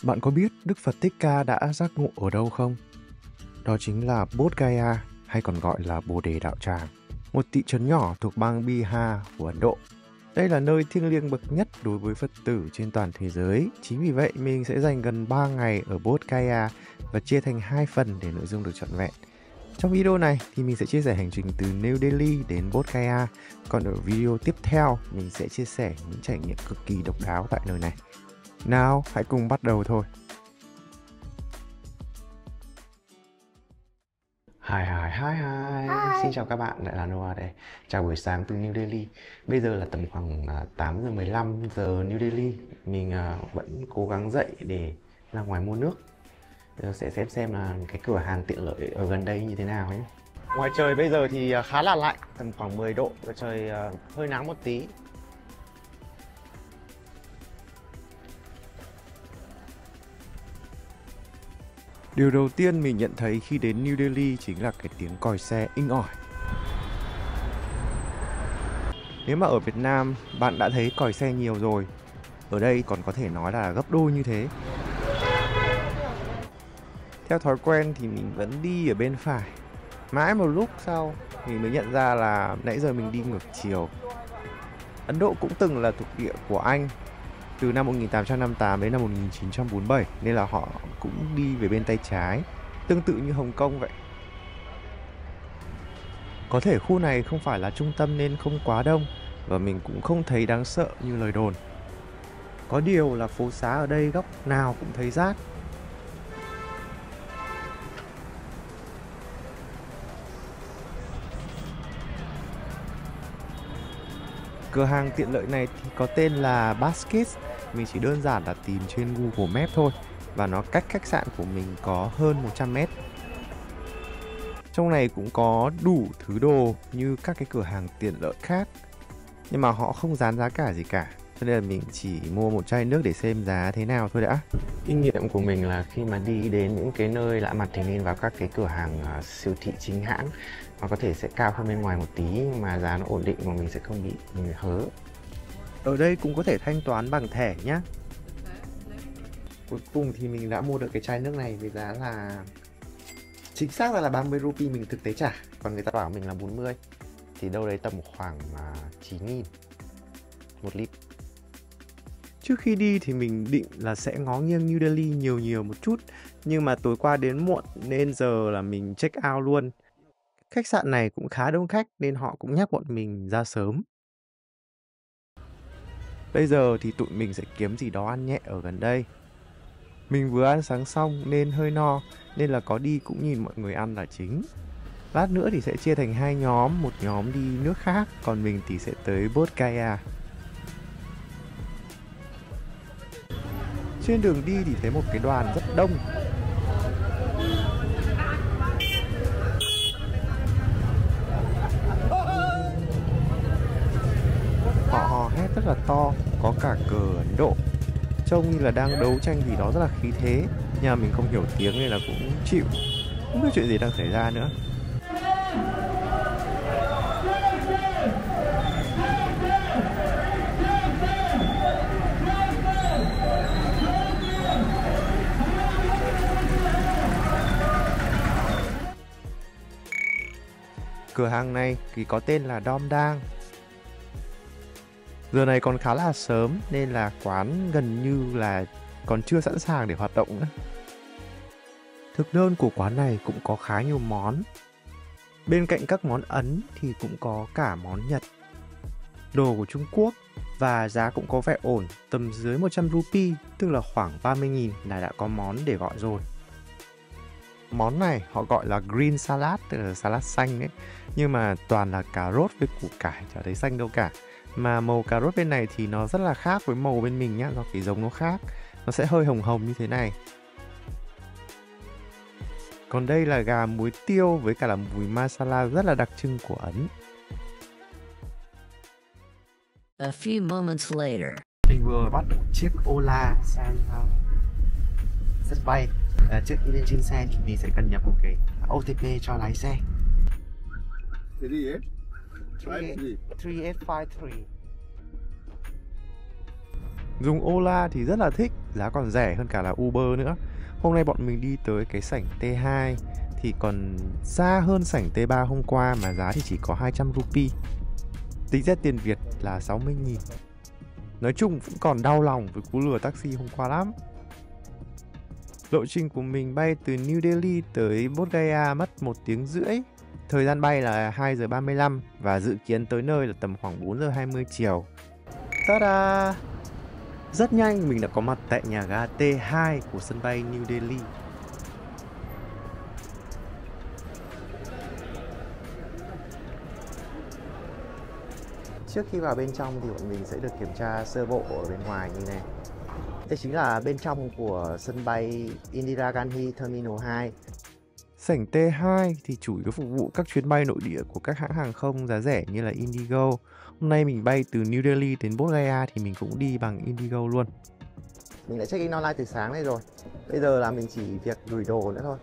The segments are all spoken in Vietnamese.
Bạn có biết Đức Phật Thích Ca đã giác ngộ ở đâu không? Đó chính là Bodh Gaya, hay còn gọi là Bồ Đề Đạo Tràng, một thị trấn nhỏ thuộc bang Bihar của Ấn Độ. Đây là nơi thiêng liêng bậc nhất đối với Phật tử trên toàn thế giới. Chính vì vậy, mình sẽ dành gần 3 ngày ở Bodh Gaya và chia thành 2 phần để nội dung được trọn vẹn. Trong video này thì mình sẽ chia sẻ hành trình từ New Delhi đến Bodh Gaya, còn ở video tiếp theo mình sẽ chia sẻ những trải nghiệm cực kỳ độc đáo tại nơi này. Nào, hãy cùng bắt đầu thôi. Hi. Xin chào các bạn, lại là Noah đây. Chào buổi sáng từ New Delhi. Bây giờ là tầm khoảng 8 giờ 15 giờ New Delhi. Mình vẫn cố gắng dậy để ra ngoài mua nước. Giờ sẽ xem là cái cửa hàng tiện lợi ở gần đây như thế nào nhé. Ngoài trời bây giờ thì khá là lạnh, tầm khoảng 10 độ và trời hơi nắng một tí. Điều đầu tiên mình nhận thấy khi đến New Delhi chính là cái tiếng còi xe inh ỏi. Nếu mà ở Việt Nam bạn đã thấy còi xe nhiều rồi, ở đây còn có thể nói là gấp đôi như thế. Theo thói quen thì mình vẫn đi ở bên phải. Mãi một lúc sau mình mới nhận ra là nãy giờ mình đi ngược chiều. Ấn Độ cũng từng là thuộc địa của Anh từ năm 1858 đến năm 1947, nên là họ cũng đi về bên tay trái, tương tự như Hồng Kông vậy. Có thể khu này không phải là trung tâm nên không quá đông, và mình cũng không thấy đáng sợ như lời đồn. Có điều là phố xá ở đây góc nào cũng thấy rác. Cửa hàng tiện lợi này thì có tên là Baskets. Mình chỉ đơn giản là tìm trên Google Maps thôi, và nó cách khách sạn của mình có hơn 100 mét. Trong này cũng có đủ thứ đồ như các cái cửa hàng tiện lợi khác, nhưng mà họ không dán giá cả gì cả, cho nên là mình chỉ mua một chai nước để xem giá thế nào thôi đã. Kinh nghiệm của mình là khi mà đi đến những cái nơi lạ mặt thì nên vào các cái cửa hàng siêu thị chính hãng. Nó có thể sẽ cao hơn bên ngoài một tí, nhưng mà giá nó ổn định mà mình sẽ không bị hớ. Ở đây cũng có thể thanh toán bằng thẻ nhá. Cuối cùng thì mình đã mua được cái chai nước này với giá là chính xác là 30 rupee mình thực tế trả, còn người ta bảo mình là 40, thì đâu đấy tầm khoảng 9.000 một lít. Trước khi đi thì mình định là sẽ ngó nghiêng New Delhi nhiều một chút, nhưng mà tối qua đến muộn nên giờ là mình check out luôn. Khách sạn này cũng khá đông khách nên họ cũng nhắc bọn mình ra sớm. Bây giờ thì tụi mình sẽ kiếm gì đó ăn nhẹ ở gần đây. Mình vừa ăn sáng xong nên hơi no, nên là có đi cũng nhìn mọi người ăn là chính. Lát nữa thì sẽ chia thành 2 nhóm, một nhóm đi nước khác, còn mình thì sẽ tới Bodh Gaya. Trên đường đi thì thấy một cái đoàn rất đông. Họ hò hét rất là to, có cả cờ Ấn Độ. Trông như là đang đấu tranh gì đó rất là khí thế, nhưng mà mình không hiểu tiếng nên là cũng chịu. Không biết chuyện gì đang xảy ra nữa. Cửa hàng này thì có tên là Dom Dang. Giờ này còn khá là sớm nên là quán gần như là còn chưa sẵn sàng để hoạt động nữa. Thực đơn của quán này cũng có khá nhiều món. Bên cạnh các món Ấn thì cũng có cả món Nhật, đồ của Trung Quốc, và giá cũng có vẻ ổn, tầm dưới 100 rupee, tức là khoảng 30.000 là đã có món để gọi rồi. Món này họ gọi là green salad, tức là salad xanh ấy, nhưng mà toàn là cà rốt với củ cải, chả thấy xanh đâu cả. Mà màu cà rốt bên này thì nó rất là khác với màu bên mình nhá, do cái giống nó khác, nó sẽ hơi hồng hồng như thế này. Còn đây là gà muối tiêu với cả là mùi masala rất là đặc trưng của Ấn. A few moments later. Mình vừa bắt một chiếc Ola sang sân bay. Trước khi lên trên xe thì mình sẽ cần nhập một cái OTP cho lái xe. 3853. 3853. Dùng Ola thì rất là thích, giá còn rẻ hơn cả là Uber nữa. Hôm nay bọn mình đi tới cái sảnh T2 thì còn xa hơn sảnh T3 hôm qua mà giá thì chỉ có 200 rupee. Tính ra tiền Việt là 60.000. Nói chung vẫn còn đau lòng với cú lừa taxi hôm qua lắm. Lộ trình của mình bay từ New Delhi tới Bodh Gaya mất 1 tiếng rưỡi. Thời gian bay là 2 giờ 35 và dự kiến tới nơi là tầm khoảng 4 giờ 20 chiều. Ta-da! Rất nhanh mình đã có mặt tại nhà ga T2 của sân bay New Delhi. Trước khi vào bên trong thì bọn mình sẽ được kiểm tra sơ bộ ở bên ngoài như này. Đây chính là bên trong của sân bay Indira Gandhi Terminal 2. Sảnh T2 thì chủ yếu phục vụ các chuyến bay nội địa của các hãng hàng không giá rẻ như là Indigo. Hôm nay mình bay từ New Delhi đến Bodh Gaya thì mình cũng đi bằng Indigo luôn. Mình đã check in online từ sáng nay rồi. Bây giờ là mình chỉ việc gửi đồ nữa thôi.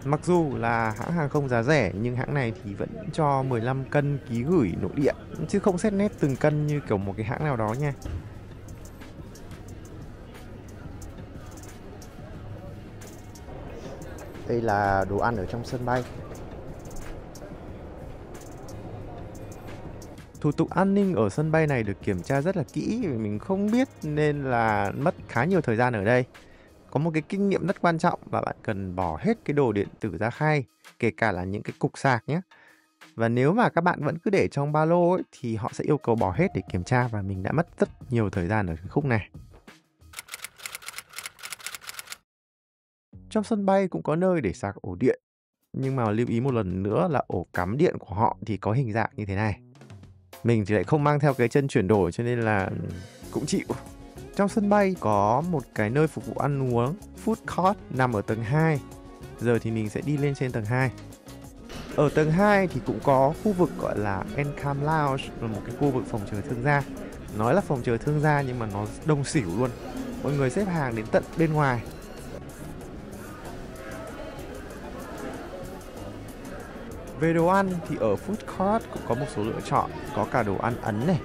Mặc dù là hãng hàng không giá rẻ nhưng hãng này thì vẫn cho 15 cân ký gửi nội địa, chứ không xét nét từng cân như kiểu một cái hãng nào đó nha. Đây là đồ ăn ở trong sân bay. Thủ tục an ninh ở sân bay này được kiểm tra rất là kỹ vì mình không biết nên là mất khá nhiều thời gian ở đây. Có một cái kinh nghiệm rất quan trọng là bạn cần bỏ hết cái đồ điện tử ra khay, kể cả là những cái cục sạc nhé. Và nếu mà các bạn vẫn cứ để trong ba lô ấy, thì họ sẽ yêu cầu bỏ hết để kiểm tra và mình đã mất rất nhiều thời gian ở cái khúc này. Trong sân bay cũng có nơi để sạc ổ điện, nhưng mà lưu ý một lần nữa là ổ cắm điện của họ thì có hình dạng như thế này. Mình thì lại không mang theo cái chân chuyển đổi cho nên là cũng chịu. Trong sân bay có một cái nơi phục vụ ăn uống, food court nằm ở tầng 2. Giờ thì mình sẽ đi lên trên tầng 2. Ở tầng 2 thì cũng có khu vực gọi là Encam Lounge, là một cái khu vực phòng chờ thương gia. Nói là phòng chờ thương gia nhưng mà nó đông xỉu luôn. Mọi người xếp hàng đến tận bên ngoài. Về đồ ăn thì ở food court cũng có một số lựa chọn, có cả đồ ăn Ấn này.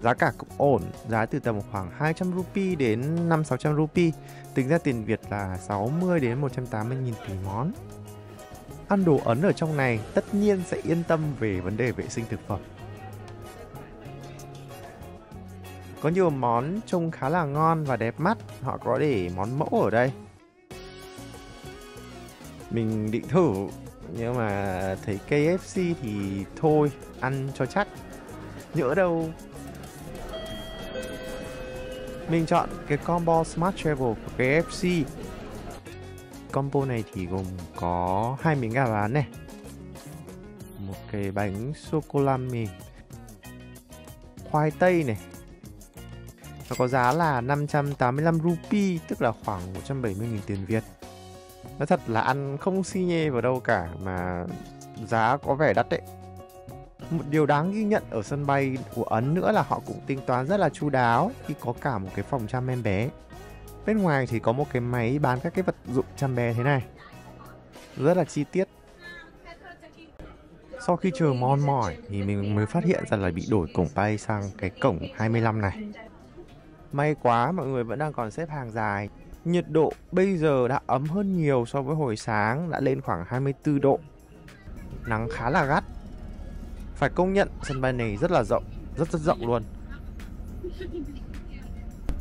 Giá cả cũng ổn, giá từ tầm khoảng 200 rupee đến 500-600 rupee, tính ra tiền Việt là 60 đến 180.000 tùy món. Ăn đồ Ấn ở trong này tất nhiên sẽ yên tâm về vấn đề vệ sinh thực phẩm. Có nhiều món trông khá là ngon và đẹp mắt, họ có để món mẫu ở đây. Mình định thử, nhưng mà thấy KFC thì thôi, ăn cho chắc. Nhỡ đâu. Mình chọn cái combo Smart Travel của KFC. Combo này thì gồm có 2 miếng gà rán này, một cái bánh sô-cô-la mì, khoai tây này. Nó có giá là 585 rupee, tức là khoảng 170.000 tiền Việt. Nói thật là ăn không xi nhê vào đâu cả mà giá có vẻ đắt đấy. Một điều đáng ghi nhận ở sân bay của Ấn nữa là họ cũng tính toán rất là chu đáo khi có cả một cái phòng chăm em bé. Bên ngoài thì có một cái máy bán các cái vật dụng chăm bé thế này, rất là chi tiết. Sau khi chờ mon mỏi thì mình mới phát hiện ra là bị đổi cổng bay sang cái cổng 25 này. May quá mọi người vẫn đang còn xếp hàng dài. Nhiệt độ bây giờ đã ấm hơn nhiều so với hồi sáng, đã lên khoảng 24 độ. Nắng khá là gắt. Phải công nhận sân bay này rất là rộng, rất rộng luôn.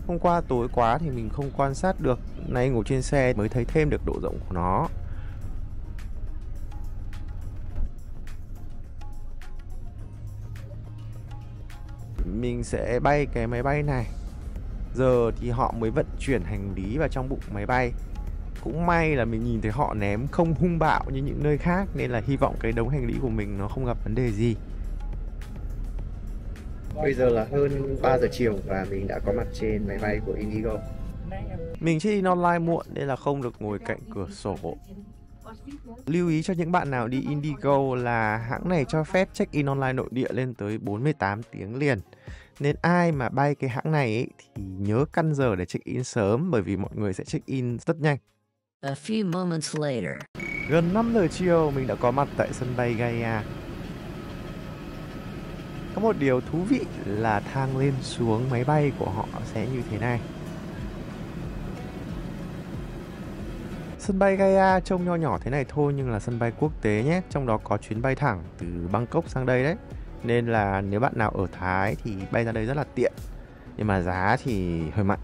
Hôm qua tối quá thì mình không quan sát được, nay ngồi trên xe mới thấy thêm được độ rộng của nó. Mình sẽ bay cái máy bay này. Giờ thì họ mới vận chuyển hành lý vào trong bụng máy bay. Cũng may là mình nhìn thấy họ ném không hung bạo như những nơi khác, nên là hy vọng cái đống hành lý của mình nó không gặp vấn đề gì. Bây giờ là hơn 3 giờ chiều và mình đã có mặt trên máy bay của Indigo. Mình check-in online muộn nên là không được ngồi cạnh cửa sổ. Lưu ý cho những bạn nào đi Indigo là hãng này cho phép check-in online nội địa lên tới 48 tiếng liền. Nên ai mà bay cái hãng này ấy, thì nhớ căn giờ để check-in sớm, bởi vì mọi người sẽ check-in rất nhanh. A few moments later. Gần 5 giờ chiều mình đã có mặt tại sân bay Gaya. Có một điều thú vị là thang lên xuống máy bay của họ sẽ như thế này. Sân bay Gaia trông nho nhỏ thế này thôi nhưng là sân bay quốc tế nhé. Trong đó có chuyến bay thẳng từ Bangkok sang đây đấy. Nên là nếu bạn nào ở Thái thì bay ra đây rất là tiện. Nhưng mà giá thì hơi mặn.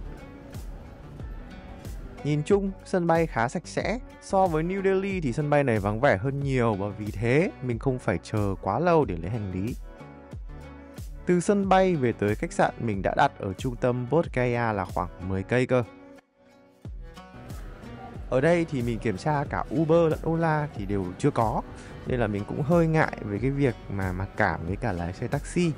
Nhìn chung, sân bay khá sạch sẽ. So với New Delhi thì sân bay này vắng vẻ hơn nhiều và vì thế mình không phải chờ quá lâu để lấy hành lý. Từ sân bay về tới khách sạn mình đã đặt ở trung tâm Bodh Gaya là khoảng 10 cây cơ. Ở đây thì mình kiểm tra cả Uber lẫn Ola thì đều chưa có. Nên là mình cũng hơi ngại về cái việc mà mặc cảm với cả lái xe taxi.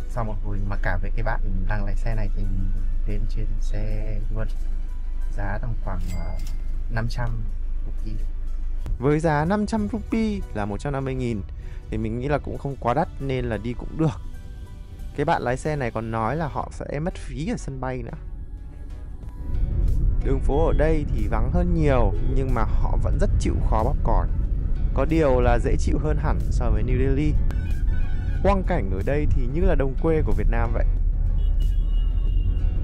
Sau một hồi mặc cảm với cái bạn đang lái xe này thì mình lên trên xe luôn. Giá tầm khoảng 500 rupee. Với giá 500 rupee là 150.000 thì mình nghĩ là cũng không quá đắt nên là đi cũng được. Cái bạn lái xe này còn nói là họ sẽ mất phí ở sân bay nữa. Đường phố ở đây thì vắng hơn nhiều nhưng mà họ vẫn rất chịu khó bóp còi. Có điều là dễ chịu hơn hẳn so với New Delhi. Quang cảnh ở đây thì như là đồng quê của Việt Nam vậy.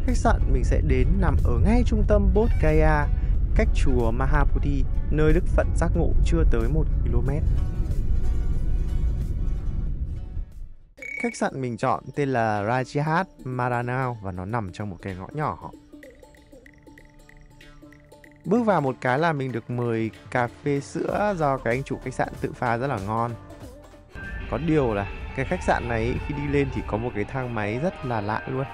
Khách sạn mình sẽ đến nằm ở ngay trung tâm Bodh Gaya, cách chùa Mahabodhi, nơi Đức Phật giác ngộ chưa tới 1 km. Khách sạn mình chọn tên là Rajat Maranao và nó nằm trong một cái ngõ nhỏ. Bước vào một cái là mình được mời cà phê sữa do cái anh chủ khách sạn tự pha rất là ngon. Có điều là cái khách sạn này khi đi lên thì có một cái thang máy rất là lạ luôn.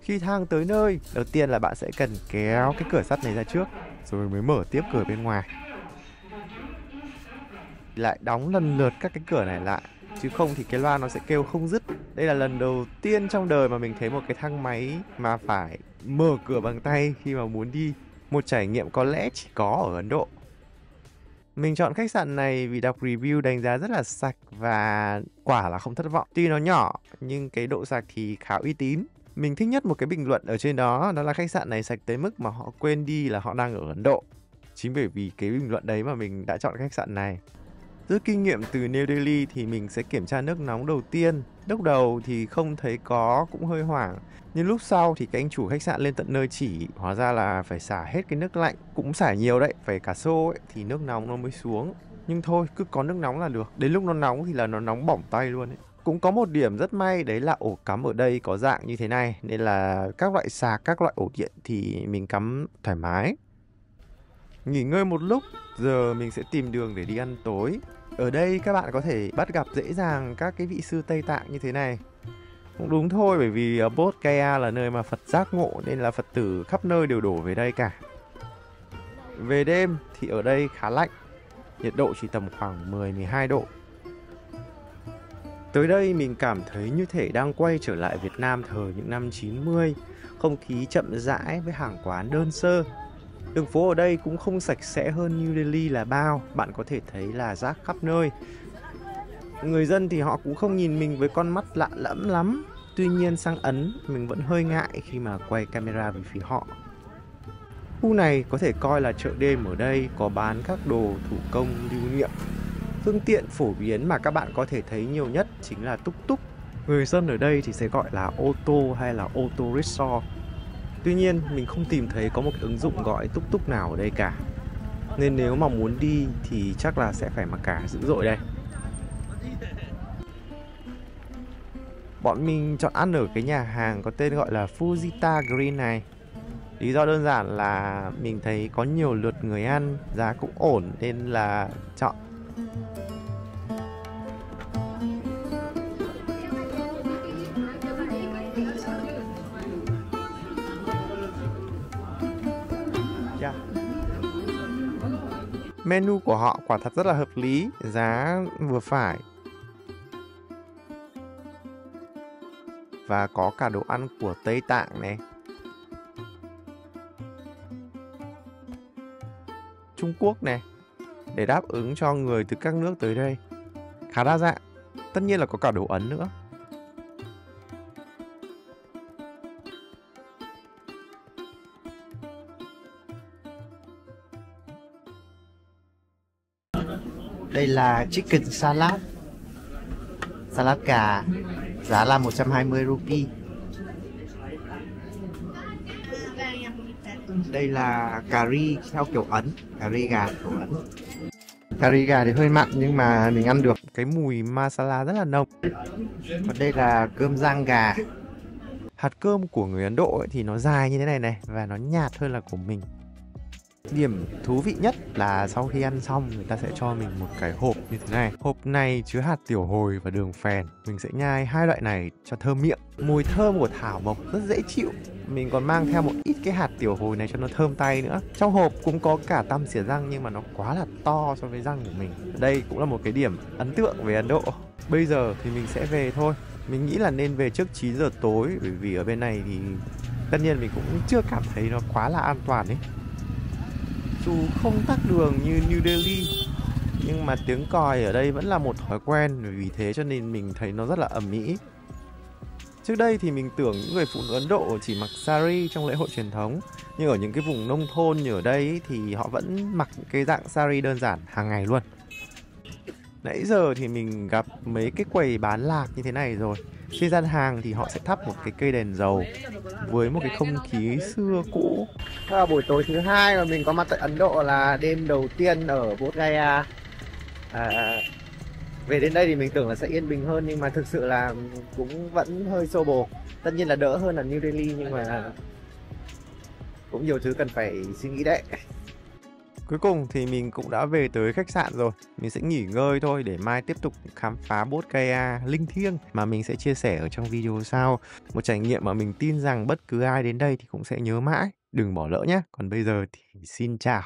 Khi thang tới nơi, đầu tiên là bạn sẽ cần kéo cái cửa sắt này ra trước rồi mới mở tiếp cửa bên ngoài. Lại đóng lần lượt các cái cửa này lại, chứ không thì cái loa nó sẽ kêu không dứt. Đây là lần đầu tiên trong đời mà mình thấy một cái thang máy mà phải mở cửa bằng tay khi mà muốn đi. Một trải nghiệm có lẽ chỉ có ở Ấn Độ. Mình chọn khách sạn này vì đọc review đánh giá rất là sạch và quả là không thất vọng. Tuy nó nhỏ nhưng cái độ sạch thì khá uy tín. Mình thích nhất một cái bình luận ở trên đó là khách sạn này sạch tới mức mà họ quên đi là họ đang ở Ấn Độ. Chính bởi vì cái bình luận đấy mà mình đã chọn khách sạn này. Rút kinh nghiệm từ New Delhi thì mình sẽ kiểm tra nước nóng đầu tiên. Lúc đầu thì không thấy có, cũng hơi hoảng. Nhưng lúc sau thì cái anh chủ khách sạn lên tận nơi chỉ, hóa ra là phải xả hết cái nước lạnh. Cũng xả nhiều đấy, phải cả xô ấy, thì nước nóng nó mới xuống. Nhưng thôi, cứ có nước nóng là được. Đến lúc nó nóng thì là nó nóng bỏng tay luôn ấy. Cũng có một điểm rất may đấy là ổ cắm ở đây có dạng như thế này. Nên là các loại sạc, các loại ổ điện thì mình cắm thoải mái. Nghỉ ngơi một lúc, giờ mình sẽ tìm đường để đi ăn tối. Ở đây các bạn có thể bắt gặp dễ dàng các cái vị sư Tây Tạng như thế này. Cũng đúng thôi, bởi vì Bodh Gaya là nơi mà Phật giác ngộ nên là Phật tử khắp nơi đều đổ về đây cả. Về đêm thì ở đây khá lạnh, nhiệt độ chỉ tầm khoảng 10-12 độ. Tới đây mình cảm thấy như thể đang quay trở lại Việt Nam thời những năm 90, không khí chậm rãi với hàng quán đơn sơ. Đường phố ở đây cũng không sạch sẽ hơn New Delhi là bao, bạn có thể thấy là rác khắp nơi. Người dân thì họ cũng không nhìn mình với con mắt lạ lẫm lắm. Tuy nhiên sang Ấn mình vẫn hơi ngại khi mà quay camera về phía họ. Khu này có thể coi là chợ đêm, ở đây có bán các đồ thủ công lưu niệm. Phương tiện phổ biến mà các bạn có thể thấy nhiều nhất chính là tuk tuk. Người dân ở đây thì sẽ gọi là ô tô hay là ô tô rickshaw. Tuy nhiên mình không tìm thấy có một cái ứng dụng gọi tuk tuk nào ở đây cả. Nên nếu mà muốn đi thì chắc là sẽ phải mặc cả dữ dội đây. Bọn mình chọn ăn ở cái nhà hàng có tên gọi là Fujita Green này. Lý do đơn giản là mình thấy có nhiều lượt người ăn, giá cũng ổn nên là chọn. Menu của họ quả thật rất là hợp lý, giá vừa phải. Và có cả đồ ăn của Tây Tạng này, Trung Quốc này, để đáp ứng cho người từ các nước tới đây. Khá đa dạng. Tất nhiên là có cả đồ Ấn nữa. Đây là chicken salad. Salad gà, giá là 120 rupee. Đây là cà ri theo kiểu Ấn, cà ri gà kiểu Ấn. Cà ri gà thì hơi mặn nhưng mà mình ăn được. Cái mùi masala rất là nồng. Còn đây là cơm rang gà. Hạt cơm của người Ấn Độ ấy thì nó dài như thế này này và nó nhạt hơn là của mình. Điểm thú vị nhất là sau khi ăn xong người ta sẽ cho mình một cái hộp như thế này. Hộp này chứa hạt tiểu hồi và đường phèn. Mình sẽ nhai hai loại này cho thơm miệng. Mùi thơm của thảo mộc rất dễ chịu. Mình còn mang theo một ít cái hạt tiểu hồi này cho nó thơm tay nữa. Trong hộp cũng có cả tăm xỉa răng nhưng mà nó quá là to so với răng của mình. Đây cũng là một cái điểm ấn tượng về Ấn Độ. Bây giờ thì mình sẽ về thôi. Mình nghĩ là nên về trước 9 giờ tối bởi vì ở bên này thì tất nhiên mình cũng chưa cảm thấy nó quá là an toàn ấy. Dù không tắc đường như New Delhi nhưng mà tiếng còi ở đây vẫn là một thói quen, vì thế cho nên mình thấy nó rất là ầm ĩ. Trước đây thì mình tưởng những người phụ nữ Ấn Độ chỉ mặc sari trong lễ hội truyền thống, nhưng ở những cái vùng nông thôn như ở đây ấy, thì họ vẫn mặc những cái dạng sari đơn giản hàng ngày luôn. Nãy giờ thì mình gặp mấy cái quầy bán lạc như thế này rồi. Trên gian hàng thì họ sẽ thắp một cái cây đèn dầu với một cái không khí xưa cũ. Buổi tối thứ hai mà mình có mặt tại Ấn Độ là đêm đầu tiên ở Bodh Gaya. Về đến đây thì mình tưởng là sẽ yên bình hơn nhưng mà thực sự là cũng vẫn hơi xô bồ. Tất nhiên là đỡ hơn là New Delhi nhưng mà cũng nhiều thứ cần phải suy nghĩ đấy. Cuối cùng thì mình cũng đã về tới khách sạn rồi. Mình sẽ nghỉ ngơi thôi để mai tiếp tục khám phá Bodh Gaya linh thiêng mà mình sẽ chia sẻ ở trong video sau. Một trải nghiệm mà mình tin rằng bất cứ ai đến đây thì cũng sẽ nhớ mãi. Đừng bỏ lỡ nhé. Còn bây giờ thì xin chào.